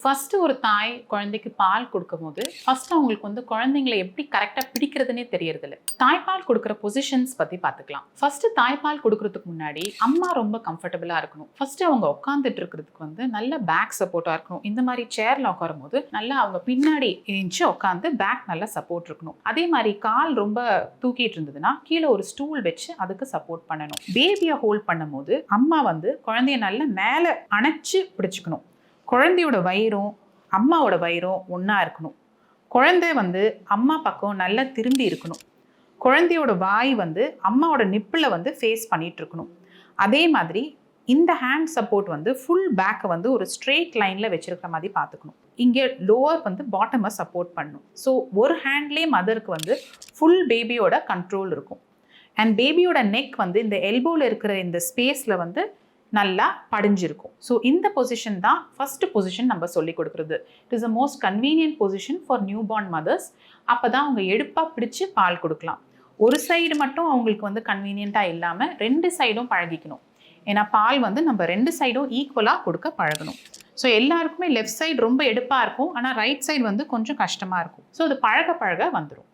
First ஒரு தாய் குழந்தைக்கு பால் கொடுக்கும்போது ஃபர்ஸ்ட் அவங்களுக்கு குழந்தைங்களை எப்படி கரெக்டாக பிடிக்கிறதுனே தெரியறதில்ல. தாய்ப்பால் கொடுக்குற பொசிஷன்ஸ் பற்றி பார்த்துக்கலாம். ஃபர்ஸ்ட் தாய்ப்பால் கொடுக்கறதுக்கு முன்னாடி அம்மா ரொம்ப கம்ஃபர்டபுளாக இருக்கணும். ஃபர்ஸ்ட் அவங்க உட்காந்துட்டு இருக்கிறதுக்கு நல்ல பேக் சப்போர்ட்டாக இருக்கணும். இந்த மாதிரி சேர்ல உட்காரும் போது நல்லா அவங்க பின்னாடி ஏஞ்சி உட்காந்து பேக் நல்லா சப்போர்ட் இருக்கணும். அதே மாதிரி கால் ரொம்ப தூக்கிட்டு இருந்ததுன்னா கீழே ஒரு ஸ்டூல் வச்சு அதுக்கு சப்போர்ட் பண்ணணும். பேபியை ஹோல்ட் பண்ணும் போது அம்மா குழந்தைய நல்லா மேலே அணைச்சு பிடிச்சிக்கணும். குழந்தையோட வயிறும் அம்மாவோட வயிறும் ஒன்றா இருக்கணும். குழந்தை அம்மா பக்கம் நல்லா திரும்பி இருக்கணும். குழந்தையோட வாய் அம்மாவோட நிப்பில் ஃபேஸ் பண்ணிட்டு இருக்கணும். அதே மாதிரி இந்த ஹேண்ட் சப்போர்ட் ஃபுல் பேக்கை ஒரு ஸ்ட்ரெயிட் லைனில் வச்சிருக்கிற மாதிரி பார்த்துக்கணும். இங்கே லோவர் பாட்டமை சப்போர்ட் பண்ணணும். ஸோ ஒரு ஹேண்ட்லேயே மதருக்கு ஃபுல் பேபியோட கண்ட்ரோல் இருக்கும். அண்ட் பேபியோட நெக் இந்த எல்போவில் இருக்கிற இந்த ஸ்பேஸில் நல்லா படிஞ்சிருக்கும். ஸோ இந்த பொசிஷன் தான் ஃபர்ஸ்ட் பொசிஷன் நம்ம சொல்லி கொடுக்குறது. It is a most convenient position for newborn mothers. அப்போ தான் அவங்க எடுப்பாக பிடிச்சி பால் கொடுக்கலாம். ஒரு சைடு மட்டும் அவங்களுக்கு கன்வீனியண்ட்டாக இல்லாமல் ரெண்டு சைடும் பழகிக்கணும். ஏன்னா பால் நம்ம ரெண்டு சைடும் ஈக்குவலாக கொடுக்க பழகணும். ஸோ எல்லாருக்குமே லெஃப்ட் சைடு ரொம்ப எடுப்பாக இருக்கும், ஆனால் ரைட் சைடு கொஞ்சம் கஷ்டமாக இருக்கும். ஸோ அது பழக பழக வந்துடும்.